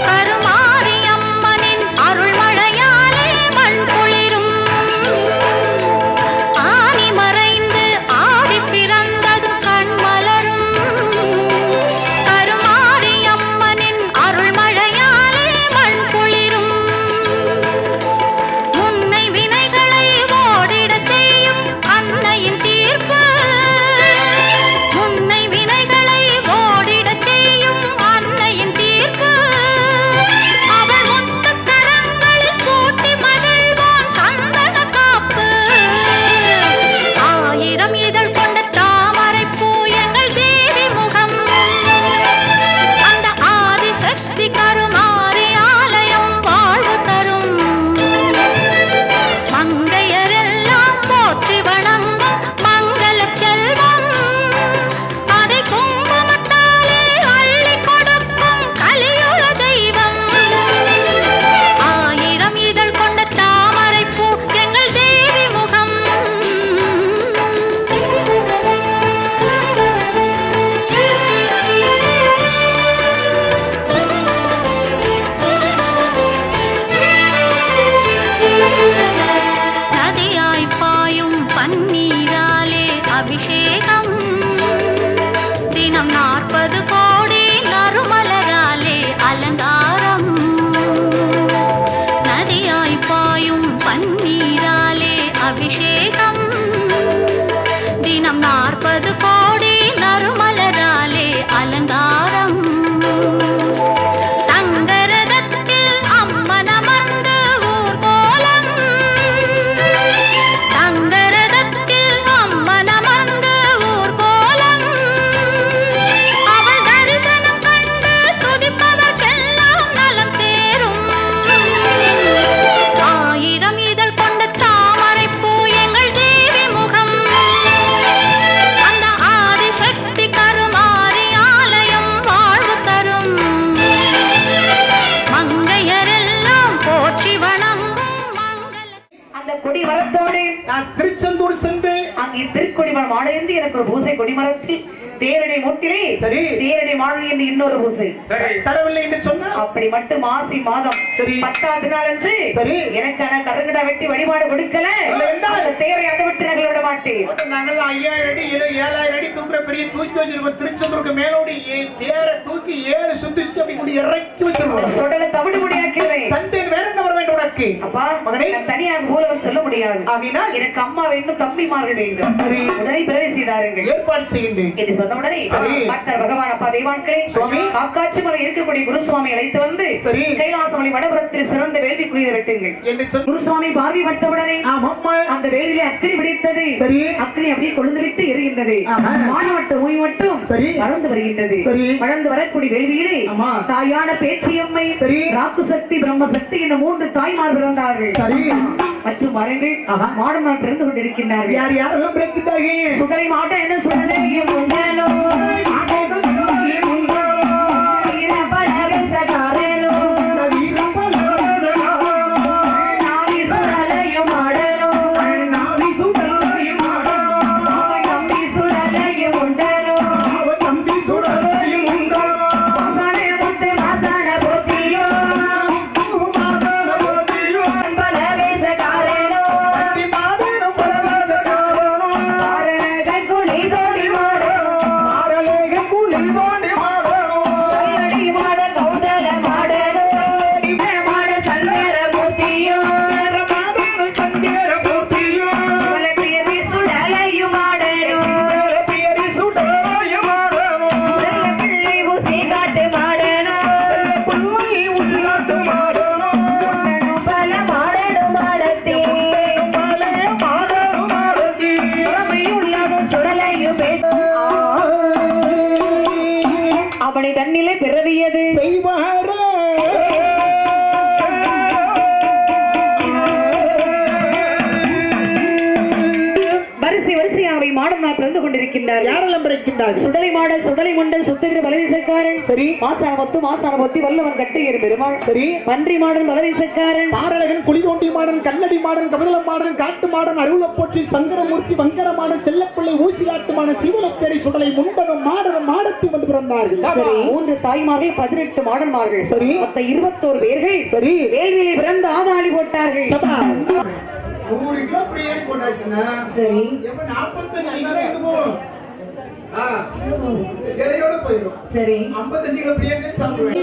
கருமாரியம்மனின் அருள்மழையாலே மண் குளிரும். ஆனி மறைந்து ஆடி பிறந்ததும் கண்மலரும். கருமாரியம்மனின் அருள்மழையாலே மண் குளிரும். முன்னை வினைகளை ஓடிடச் செய்யும் அன்னையின் தீர்ப்பு. முன்னை வினைகளை ஓடிடச் செய்யும் அன்னையின் தீர்ப்பு. அவள் முத்துக் கரங்களில் சூட்டி மகிழ்வோம் சந்தன காப்பு. 1000 இதழ் கொண்ட தாமரை பூ எங்கள் தேவி முகம். அந்த ஆதிசக்தி கருமாரி ஆலயம் வாழ்வு தரும். மங்கையரெல்லாம் போற்றி வணங்கும் மங்கள செல்வம். அதை குங்குமத்தாலே அள்ளி கொடுக்கும் கலியுக தெய்வம். 1000 இதழ் கொண்ட தாமரை பூ எங்கள் தேவி முகம். நதியாய் பாயும் பன்னீராலே அபிஷேகம். தினம் 40 கோடி நறுமலராலே அலங்காரம். நதியாய் பாயும் பன்னீராலே அபிஷேகம். தினம் 40 கோடி நறுமலராலே அலங்காரம். தங்கரதத்தில் அம்மனமர்ந்து ஊர்கோலம். தங்கரதத்தில் அம்மனமர்ந்து ஊர்கோலம். அவள் தரிசனம் கண்டு துதிப்பவர்க்கெல்லாம் நலம் சேரும். 1000 இதழ் கொண்ட தாமரை பூ எங்கள் தேவி முகம். அந்த ஆதிசக்தி கருமாரி ஆலயம் வாழ்வு தரும். மங்கையரெல்லாம் போற்றி வணங்கும் மங்கள அந்த கொடிமரத்தோடு நான் திருச்செந்தூர் சென்று அங்கே திருக்கொடிமரம் ஆடைந்து எனக்கு ஒரு பூசை கொடிமரத்தில் தேரடை மூட்டிலே சரி. தேரடை மாழி என்று இன்னொரு பூசை தரவில்லை என்று சொன்னால் அப்படி மட்டும் மாசி மாதம் சரி. 10வது நாள் அன்று சரி. எனக்கான கருங்கடா வெட்டி வழிபாடு கொடுக்கல இல்லை என்றால் அந்த தேரை அதை விட்டு நாங்கள் விட மாட்டேன். நாங்கள் 5000 அடி 7000 அடி தூக்குற பெரிய தூக்கி வச்சிருக்கோம். திருச்செந்தூருக்கு மேலோடி தேர தூக்கி 7 சுத்தி அப்படி கூடி இறக்கி வச்சிருக்கோம். சொடலை தவிடு முடியாக்கிறேன். தந்தை வேற என்ன வர வேண்டும் உனக்கு? அப்பா மகனே, நான் தனியாக மூலவர் சொல்ல முடியாது. ஆகையினால் எனக்கு அம்மா வேண்டும், தம்பிமார்கள் வேண்டும். சரி. உடனே பிறவி செய்தார்கள். ஏற்பாடு செய்கின்றேன் என்று சொன்ன சொன்னவுடனே சரி. பக்தர் பகவான் அப்பா தெய்வான்களே சுவாமி. காக்காட்சி மலை இருக்கக்கூடிய குருசுவாமி அழைத்து வந்து சரி. கைலாசமலை வடபுறத்தில் சிறந்த வேள்வி குளிர வெட்டுங்கள் என்று சொன்ன குருசுவாமி பார்வை பட்டவுடனே ஆமாம்மா. அந்த வேலிலே அக்கினி பிடித்தது சரி. அக்கினி அப்படியே கொழுந்து விட்டு எரிகின்றது ஆமா. வானவட்ட ஓய் மட்டும் சரி. வளர்ந்து வருகின்றது சரி. வளர்ந்து வரக்கூடிய வேள்வியிலே ஆமா. தாயான பேச்சியம்மை சரி. ராக்கு சக்தி பிரம்ம சக்தி என்ற 3 தாய்மார் பிறந்தார்கள் சரி. மற்றும் வரங்கள் ஆமா. மாடமார் பிறந்து கொண்டிருக்கின்றார்கள் யார் யாரெல்லாம் பிறக்கின்றார்கள்? சுடலை மாட்ட என்ன சுடலையும் உண்டனோ வீரபலக சகாரனோ நாவி சுடலையும் ஆடனோ நம்பி சுடலையும் உண்டனோ வாசன முத்து வாசன போத்தியோ பலக சகாரனோ ஆரணக குளி தோடி மாடனோ கல்லடி மாட கௌதல மாடனோ மாட சங்கர மூர்த்தியோ சுவலப்பியதி சுடலையும் மாடனோ செல்ல பிள்ளை ஊசி காட்டு மாடனோ உன்னனும் பல மாடனும் மாடத்தே புறமையுள்ளதும் சுடலையும் அவனை தன்னிலை பிறவியது செய்வாரே. வரிசை வரிசையாவை மாடமார் பிறந்து கொண்டிருக்கின்றார்கள் யாரெல்லாம் பிறக்கின்றார்கள்? சுடலை மாடல் சுடலை முண்டல் சுத்தகிர பலவீசக்காரன் சரி. மாசான மொத்தி வல்லவன் கட்டையர் பெருமாள் சரி. பன்றி மாடன் பலவீசக்காரன் பாரழகன், குளிதோண்டி மாடன், கல்லடி மாடன், கபதலம் மாடன், காட்டு மாடன், அருள போற்றி, சங்கரமூர்த்தி, வங்கர மாடன், செல்லப்பிள்ளை, ஊசியாட்டு மாடன், சீவலப்பேரை, சுடலை, முண்டனும் மாடனும் மாடத்தி வந்து பிறந்தார்கள். சரி. 3 தாய்மார்கள் 18 மாடன்மார்கள் சரி. மொத்த 21 பேர்கள் சரி. வேள்வியிலே பிறந்து ஆதாளி போட்டார்கள் சபா. 100 கிலோ பிரியாணி போட்டாச்சுன்னா சரி எப்ப 45 கிலோ இருக்கும். இலையோட போயிடும். சரி 55 கிலோ பிரியாணி சாப்பிடுவேன்.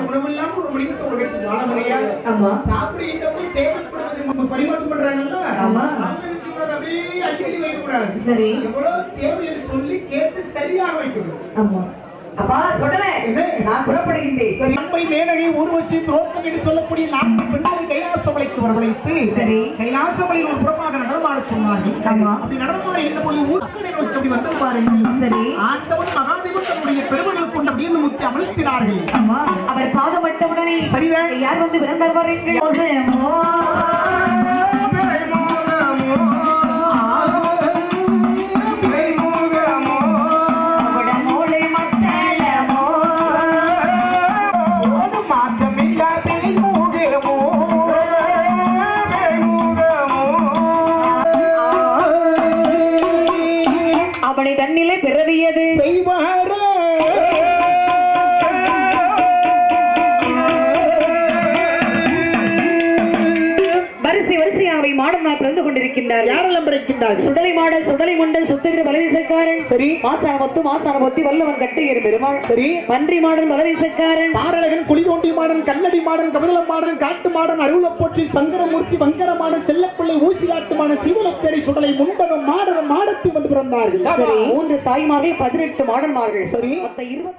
உணவில்லாம ஒரு மணிக்கு ஒரு எடுத்து வாழ முடியாது. ஆமா சாப்பிடுறப்ப தேவைப்படுறது பரிமாற்றம் பண்றாங்கல்ல. ஆமா. அவங்க என்ன செய்யக்கூடாது? அப்படியே அள்ளி அள்ளி வைக்க கூடாது. சரி எவ்வளவு தேவைன்னு சொல்லி கேட்டு சரியாக வைக்கணும். ஆமா அப்பா சொல்லல நான் புறப்படுகின்றேன் சரி. அம்மை மேனகை ஊர்வசி துரோகம் என்று சொல்லக்கூடிய 4 பெண்களை கைலாசமலைக்கு வரவழைத்து சரி. கைலாசமலையில் ஒரு புறமாக நடனமாட சொன்னார்கள். ஆமா. அப்படி நடனமாடி என்ன பொழுது ஊர்க்கடை நோக்கி அப்படி வந்து பாருங்கள். சரி. ஆண்டவன் மகாதேவன் தன்னுடைய பெருமகளுக்கு கொண்டு அப்படியே முத்தி அமழ்த்தினார்கள். ஆமா அவர் பாதமட்டவுடனே சரிதான். யார் வந்து பிறந்தார் பாருங்கள் அவனை தன்னிலை பிறவியது செய்வாரே. வரிசை வரிசையாவை மாடமார் பிறந்து கொண்டிருக்கின்றார் யாரெல்லாம் பிறக்கின்றார்கள்? சுடலை மாடல் சுடலை முண்டல் சுத்தகிர பலவீசக்காரன் சரி. மாசான மொத்தி வல்லவன் கட்டையர் பெருமாள் சரி. பன்றி மாடன் பலவீசக்காரன் பாரழகன், குளிதோண்டி மாடன், கல்லடி மாடன், கபதலம் மாடன், காட்டு மாடன், அருள போற்றி, சங்கரமூர்த்தி, வங்கர மாடன், செல்லப்பிள்ளை, ஊசியாட்டு மாடன், சீவலப்பேரை, சுடலை, முண்டனும் மாடனும் மாடத்தி வந்து பிறந்தார்கள். சரி 3 தாய்மார்கள் 18 மாடன்மார்கள் சரி. மொத்த 20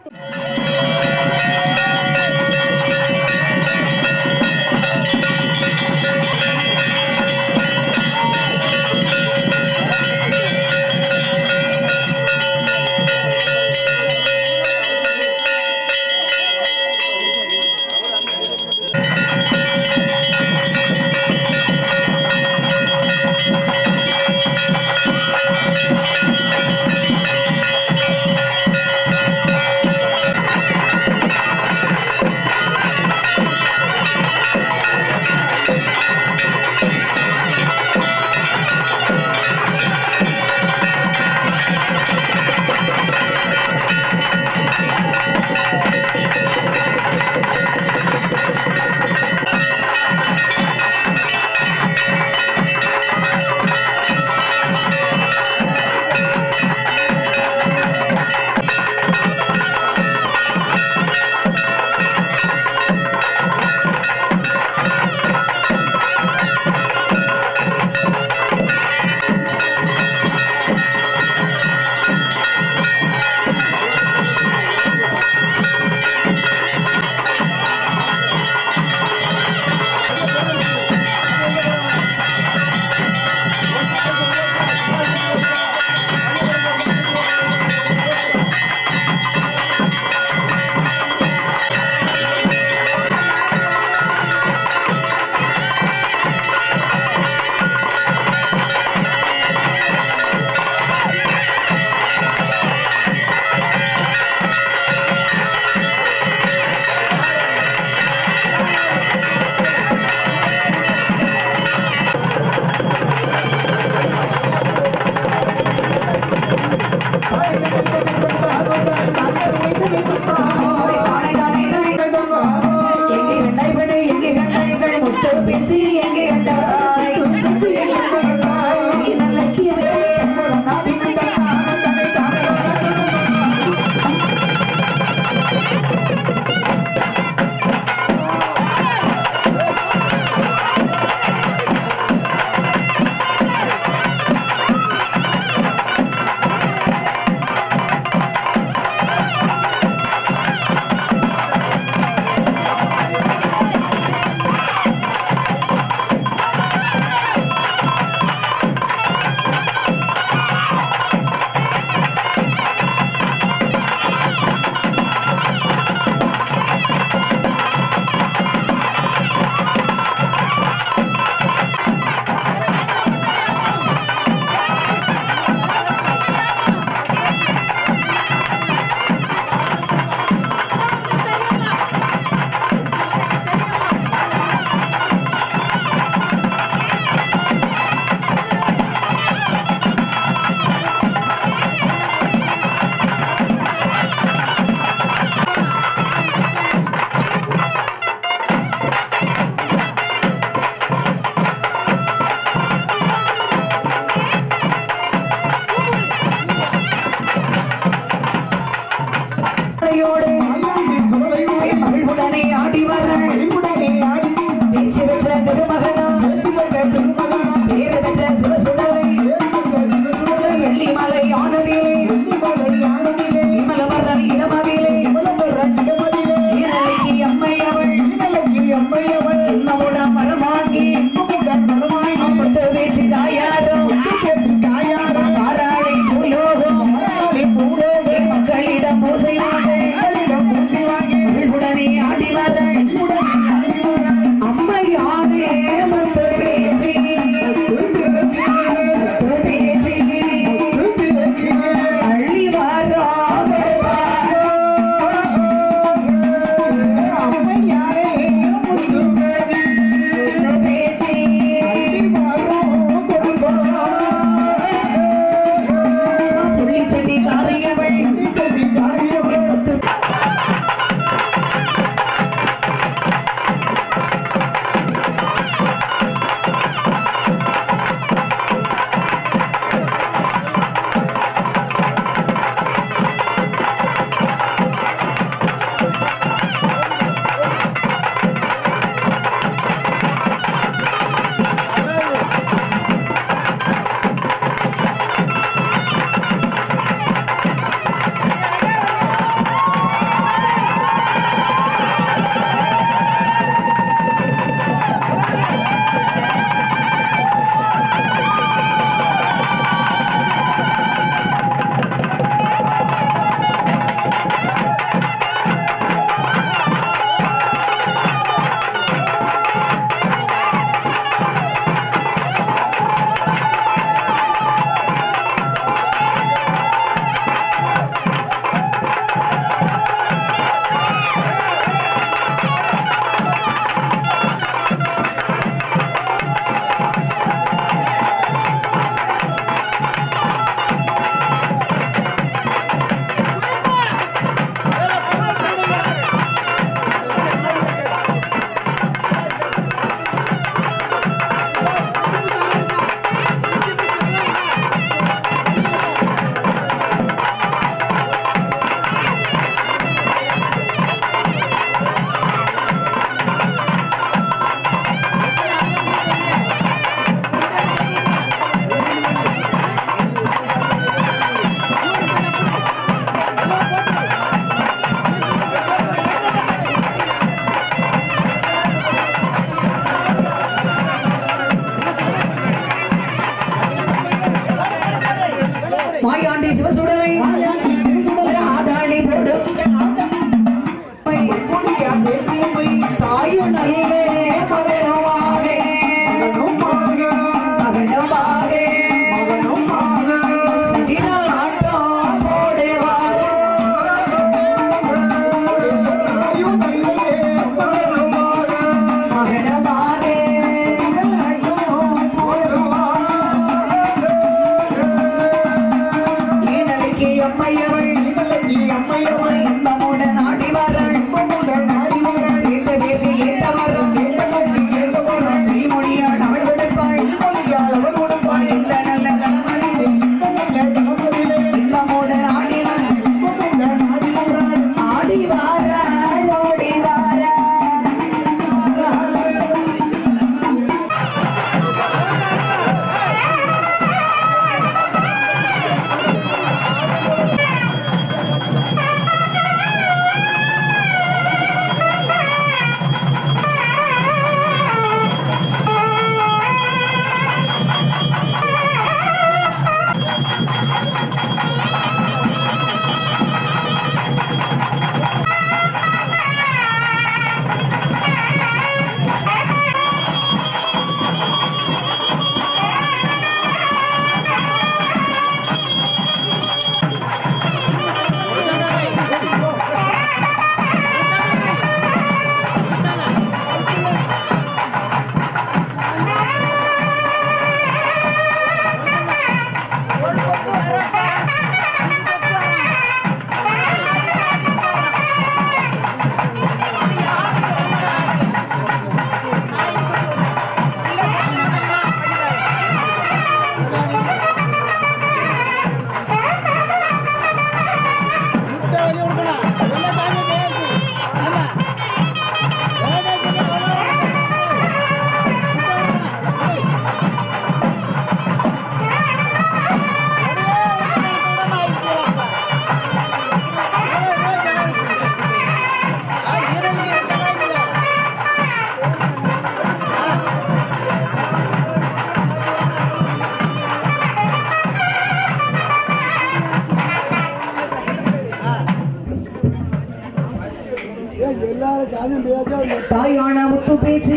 தாயான முத்து பேச்சு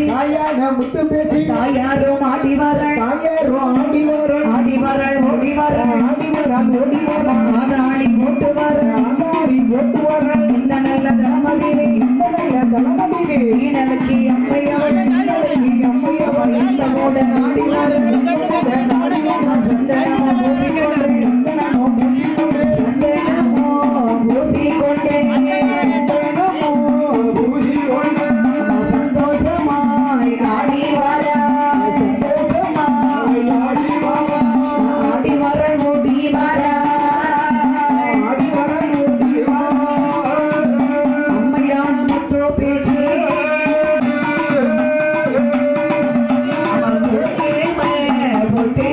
தாயாரும் ஆடி வர ஆடி வர ஓடி வர ஆடாடி போட்டு வர இந்த நல்ல தளமதிலே ஈனலுக்கு அம்மையவள் இந்தமோட நாடி வர சந்தனமோ பூசிக்கொண்டே சந்தோஷமாய் ஆடி வர ஆடி வர ஓடி வர அம்மையான முத்து பேச்சு பொட்டு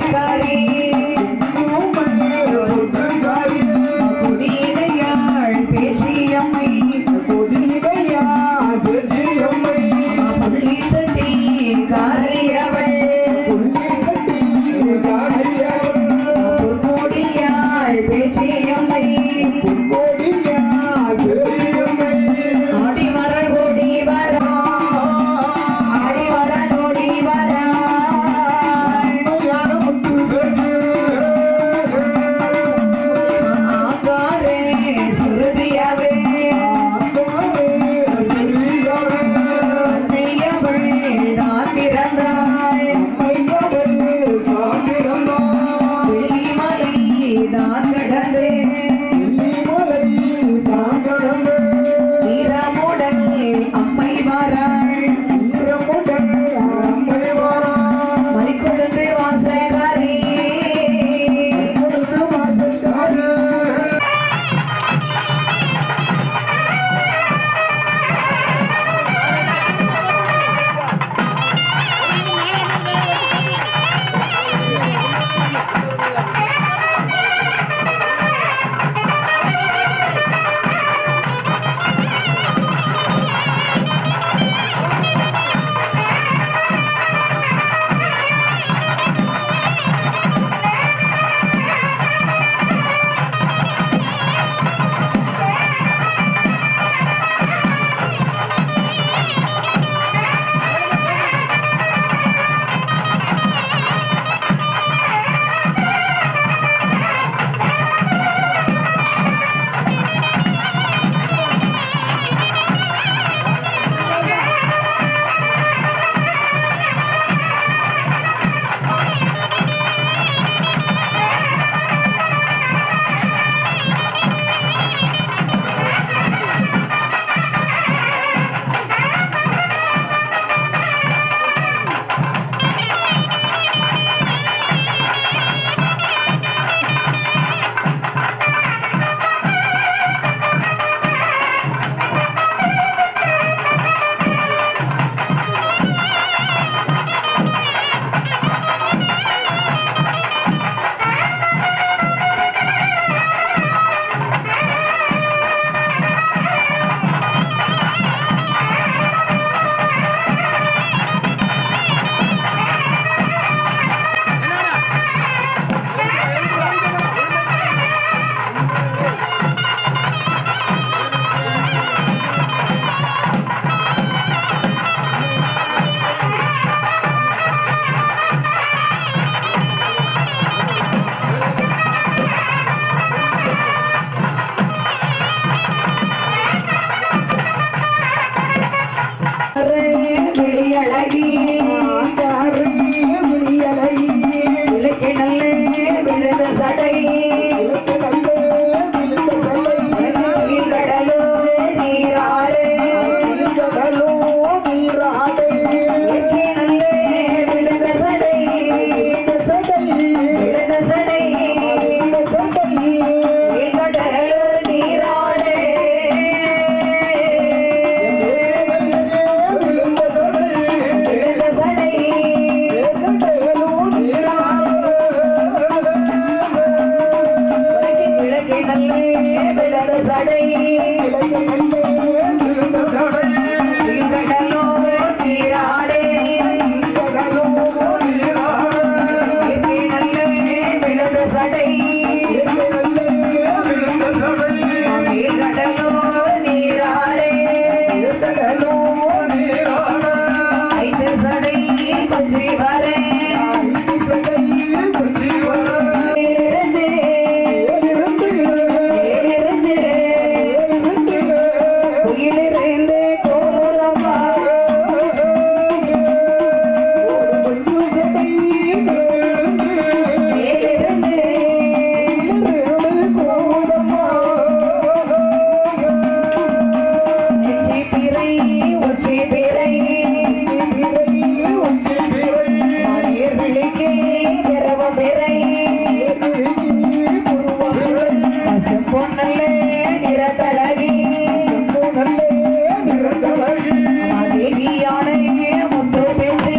இரவு பிறை பொன்னல்லே நிறத்தழகி தேவியான முத்து பேச்சு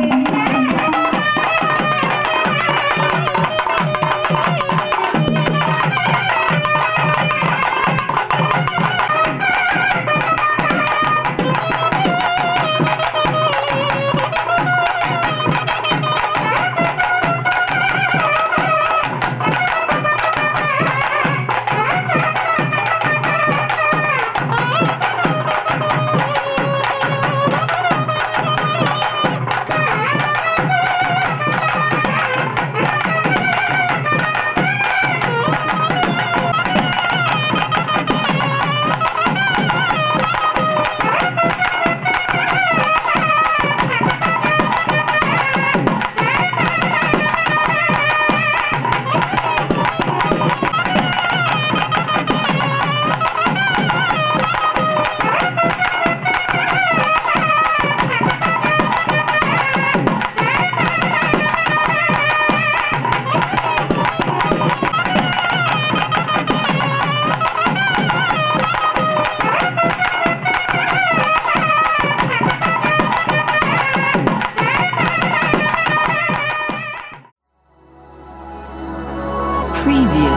Preview.